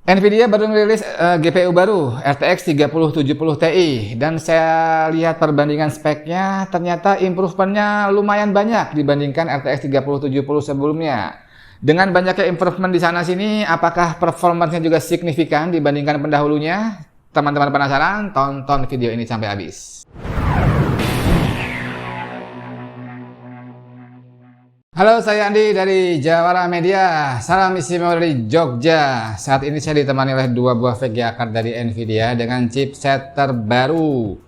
Nvidia baru merilis GPU baru RTX 3070 Ti dan saya lihat perbandingan speknya ternyata improvementnya lumayan banyak dibandingkan RTX 3070 sebelumnya. Dengan banyaknya improvement di sana sini, apakah performanya juga signifikan dibandingkan pendahulunya? Teman-teman penasaran? Tonton video ini sampai habis. Halo, saya Andi dari Jawara Media. Salam istimewa dari Jogja. Saat ini saya ditemani oleh dua buah VGA card dari Nvidia dengan chipset terbaru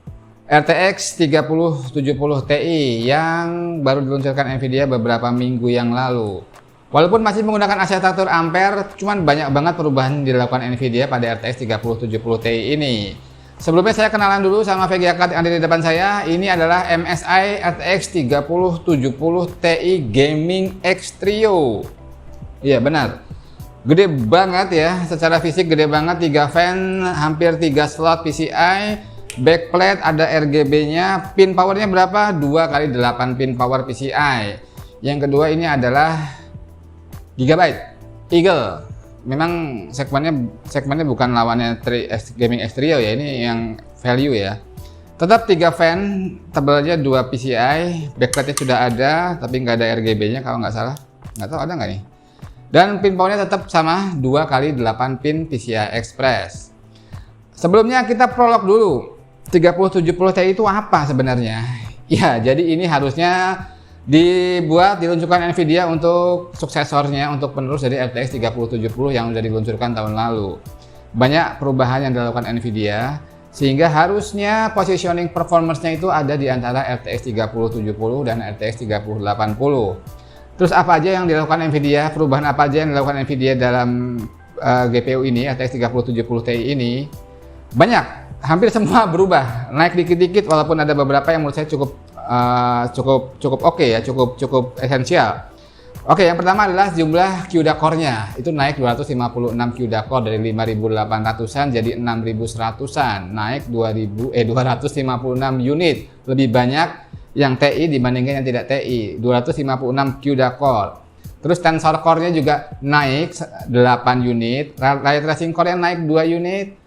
RTX 3070 Ti yang baru diluncurkan Nvidia beberapa minggu yang lalu. Walaupun masih menggunakan arsitektur Ampere, cuman banyak banget perubahan dilakukan Nvidia pada RTX 3070 Ti ini. Sebelumnya saya kenalan dulu sama VGA card yang ada di depan saya. Ini adalah MSI RTX 3070 Ti Gaming X Trio. Iya benar, gede banget ya, secara fisik gede banget. 3 fan, hampir 3 slot PCI, backplate, ada RGB-nya. Pin powernya berapa? 2 kali 8 pin power PCI. Yang kedua ini adalah Gigabyte Eagle. Memang segmennya bukan lawannya Gaming X Trio ya, ini yang value ya. Tetap 3 fan, tebalnya 2 PCI, backplate-nya sudah ada tapi nggak ada RGB-nya kalau nggak salah. Nggak tahu ada nggak nih. Dan pin powernya tetap sama, 2 kali 8 pin PCI Express. Sebelumnya kita prolog dulu. 3070 Ti itu apa sebenarnya? Ya, jadi ini harusnya diluncurkan Nvidia untuk suksesornya, untuk penerus dari RTX 3070 yang sudah diluncurkan tahun lalu. Banyak perubahan yang dilakukan Nvidia sehingga harusnya positioning performance-nya itu ada di antara RTX 3070 dan RTX 3080. Terus apa aja yang dilakukan Nvidia? Perubahan apa aja yang dilakukan Nvidia dalam GPU ini, RTX 3070 Ti ini? Banyak, hampir semua berubah, naik dikit-dikit walaupun ada beberapa yang menurut saya cukup oke ya, cukup esensial. Oke, yang pertama adalah jumlah CUDA core-nya. Itu naik 256 CUDA core dari 5800-an jadi 6100-an, naik 256 unit. Lebih banyak yang TI dibandingkan yang tidak TI, 256 CUDA core. Terus tensor core-nya juga naik 8 unit, ray tracing core-nya naik 2 unit.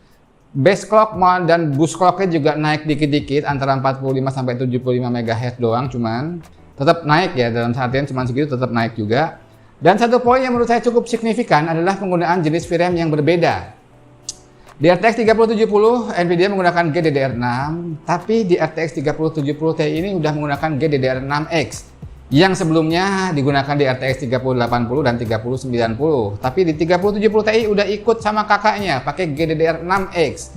Base clock dan boost clock-nya juga naik dikit-dikit antara 45 sampai 75 MHz doang, cuman tetap naik ya, dalam seharian cuman segitu tetap naik juga. Dan satu poin yang menurut saya cukup signifikan adalah penggunaan jenis VRAM yang berbeda. Di RTX 3070 Nvidia menggunakan GDDR6, tapi di RTX 3070 Ti ini udah menggunakan GDDR6X. Yang sebelumnya digunakan di RTX 3080 dan 3090, tapi di 3070 Ti udah ikut sama kakaknya pakai GDDR6X,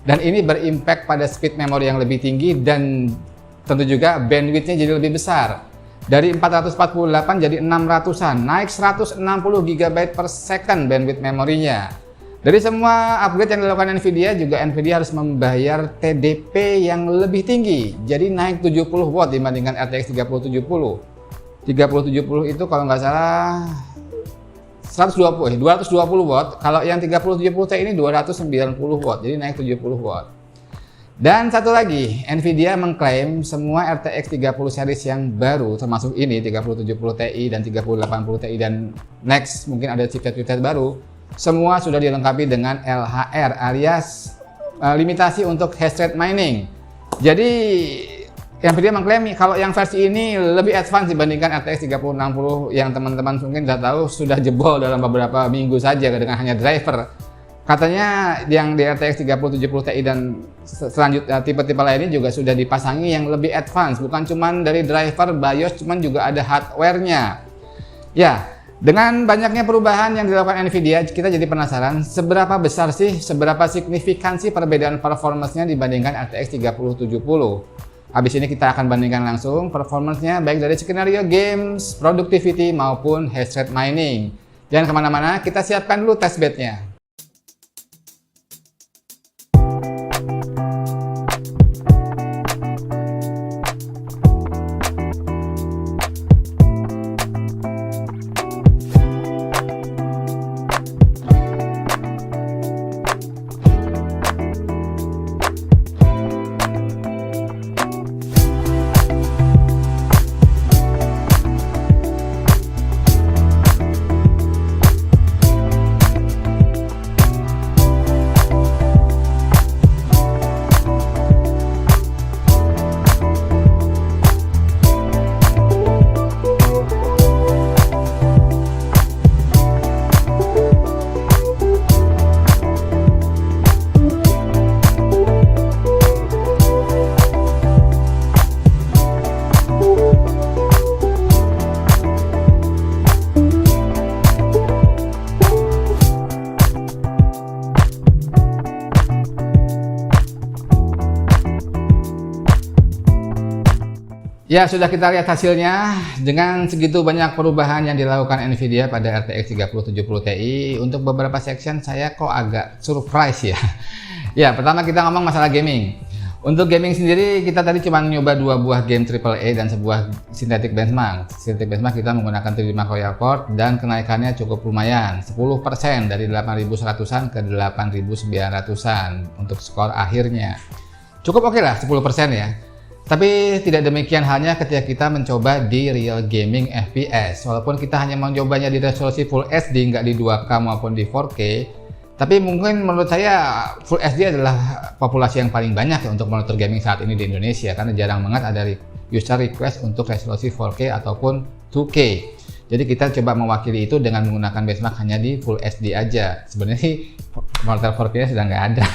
dan ini berimpact pada speed memory yang lebih tinggi dan tentu juga bandwidthnya jadi lebih besar, dari 448 jadi 600-an, naik 160 GB per second bandwidth memorinya. Dari semua upgrade yang dilakukan Nvidia, juga Nvidia harus membayar TDP yang lebih tinggi, jadi naik 70 watt dibandingkan RTX 3070. 3070 itu kalau nggak salah 220 watt, kalau yang 3070 Ti ini 290 watt, jadi naik 70 watt. Dan satu lagi, Nvidia mengklaim semua RTX 30 series yang baru, termasuk ini 3070 Ti dan 3080 Ti dan next mungkin ada chipset-chipset baru, semua sudah dilengkapi dengan LHR alias limitasi untuk hash rate mining. Jadi Nvidia mengklaim kalau yang versi ini lebih advance dibandingkan RTX 3060 yang teman-teman mungkin sudah tahu sudah jebol dalam beberapa minggu saja dengan hanya driver. Katanya yang di RTX 3070 Ti dan selanjutnya tipe-tipe lainnya juga sudah dipasangi yang lebih advance, bukan cuma dari driver BIOS, cuman juga ada hardware-nya. Ya, dengan banyaknya perubahan yang dilakukan Nvidia, kita jadi penasaran seberapa besar sih, seberapa signifikansi perbedaan performance-nya dibandingkan RTX 3070. Habis ini kita akan bandingkan langsung performance-nya baik dari skenario games, productivity maupun hash rate mining. Jangan kemana-mana, kita siapkan dulu testbed-nya. Ya, sudah kita lihat hasilnya. Dengan segitu banyak perubahan yang dilakukan Nvidia pada RTX 3070 Ti, untuk beberapa section saya kok agak surprise ya. Ya, pertama kita ngomong masalah gaming. Untuk gaming sendiri, kita tadi cuma nyoba 2 buah game AAA dan sebuah synthetic benchmark. Synthetic benchmark kita menggunakan 35 Royal Core dan kenaikannya cukup lumayan, 10% dari 8100-an ke 8900-an untuk skor akhirnya. Cukup oke lah, 10% ya. Tapi tidak demikian halnya ketika kita mencoba di real gaming FPS. Walaupun kita hanya mencobanya di resolusi Full HD, nggak di 2K maupun di 4K, tapi mungkin menurut saya Full HD adalah populasi yang paling banyak ya untuk monitor gaming saat ini di Indonesia, karena jarang banget ada user request untuk resolusi 4K ataupun 2K. Jadi kita coba mewakili itu dengan menggunakan benchmark hanya di Full HD aja. Sebenarnya sih monitor 4K sudah nggak ada.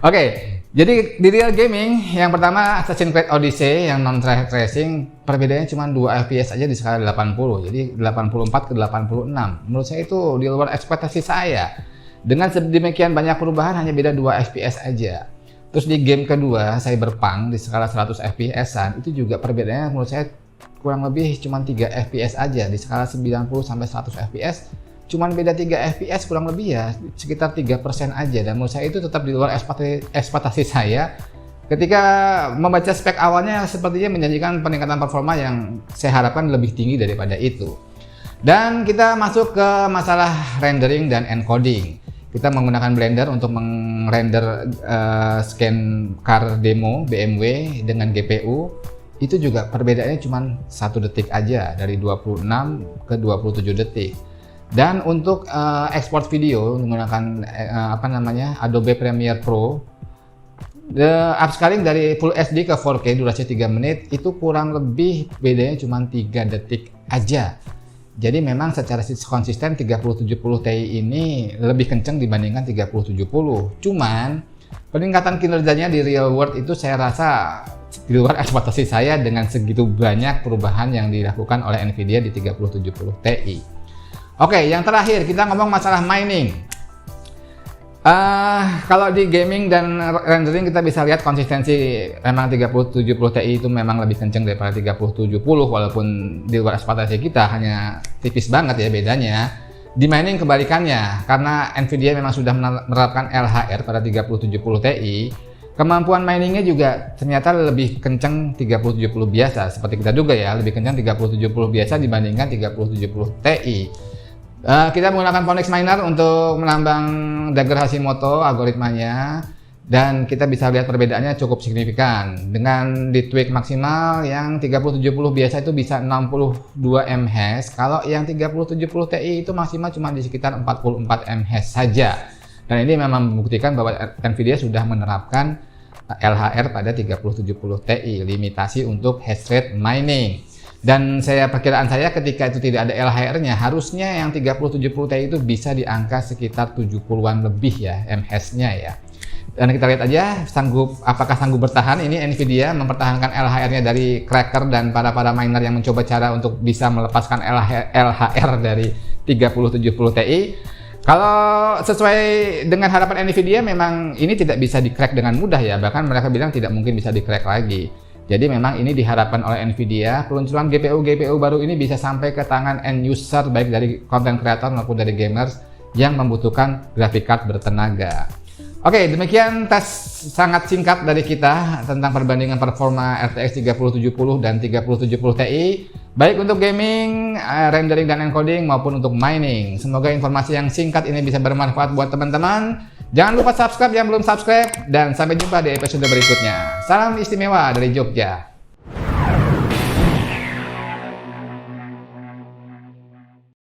Oke. Jadi di real gaming, yang pertama Assassin's Creed Odyssey yang non tracing, perbedaannya cuma 2 fps aja di skala 80, jadi 84 ke 86. Menurut saya itu di luar ekspektasi saya. Dengan sedemikian banyak perubahan hanya beda 2 fps aja. Terus di game kedua, Cyberpunk di skala 100 fps-an, itu juga perbedaannya menurut saya kurang lebih cuma 3 fps aja di skala 90 sampai 100 fps. Cuman beda 3 fps kurang lebih ya, sekitar 3% aja, dan menurut saya itu tetap di luar ekspektasi saya. Ketika membaca spek awalnya sepertinya menjanjikan peningkatan performa yang saya harapkan lebih tinggi daripada itu. Dan kita masuk ke masalah rendering dan encoding. Kita menggunakan Blender untuk merender scan car demo BMW dengan GPU. Itu juga perbedaannya cuma 1 detik aja, dari 26 ke 27 detik. Dan untuk export video menggunakan Adobe Premiere Pro, upscaling dari Full HD ke 4K durasi 3 menit itu kurang lebih bedanya cuma 3 detik aja. Jadi memang secara konsisten 3070 Ti ini lebih kenceng dibandingkan 3070. Cuman peningkatan kinerjanya di real world itu saya rasa di luar ekspektasi saya dengan segitu banyak perubahan yang dilakukan oleh Nvidia di 3070 Ti. Oke, yang terakhir kita ngomong masalah mining. Kalau di gaming dan rendering kita bisa lihat konsistensi memang 3070 Ti itu memang lebih kenceng daripada 3070, walaupun di luar ekspektasi kita hanya tipis banget ya bedanya. Di mining kebalikannya, karena Nvidia memang sudah menerapkan LHR pada 3070 Ti, kemampuan miningnya juga ternyata lebih kenceng 3070 biasa, seperti kita duga ya, lebih kenceng 3070 biasa dibandingkan 3070 Ti. Kita menggunakan Phoenix Miner untuk menambang Dagger Hashimoto algoritmanya, dan kita bisa lihat perbedaannya cukup signifikan. Dengan di tweak maksimal yang 3070 biasa itu bisa 62 mHz, kalau yang 3070 Ti itu maksimal cuma di sekitar 44 mHz saja. Dan ini memang membuktikan bahwa Nvidia sudah menerapkan LHR pada 3070 Ti, limitasi untuk hash rate mining. Dan perkiraan saya ketika itu tidak ada LHR-nya, harusnya yang 3070 Ti itu bisa di angka sekitar 70-an lebih ya mHz-nya ya. Dan kita lihat aja apakah sanggup bertahan. Ini Nvidia mempertahankan LHR-nya dari cracker dan para miner yang mencoba cara untuk bisa melepaskan LHR dari 3070 Ti. Kalau sesuai dengan harapan Nvidia, memang ini tidak bisa di-crack dengan mudah ya, bahkan mereka bilang tidak mungkin bisa di-crack lagi. Jadi memang ini diharapkan oleh Nvidia, peluncuran GPU baru ini bisa sampai ke tangan end user, baik dari content creator maupun dari gamers yang membutuhkan graphic card bertenaga. Oke, demikian tes sangat singkat dari kita tentang perbandingan performa RTX 3070 dan 3070 Ti, baik untuk gaming, rendering dan encoding maupun untuk mining. Semoga informasi yang singkat ini bisa bermanfaat buat teman-teman. Jangan lupa subscribe yang belum subscribe, dan sampai jumpa di episode berikutnya. Salam istimewa dari Jogja.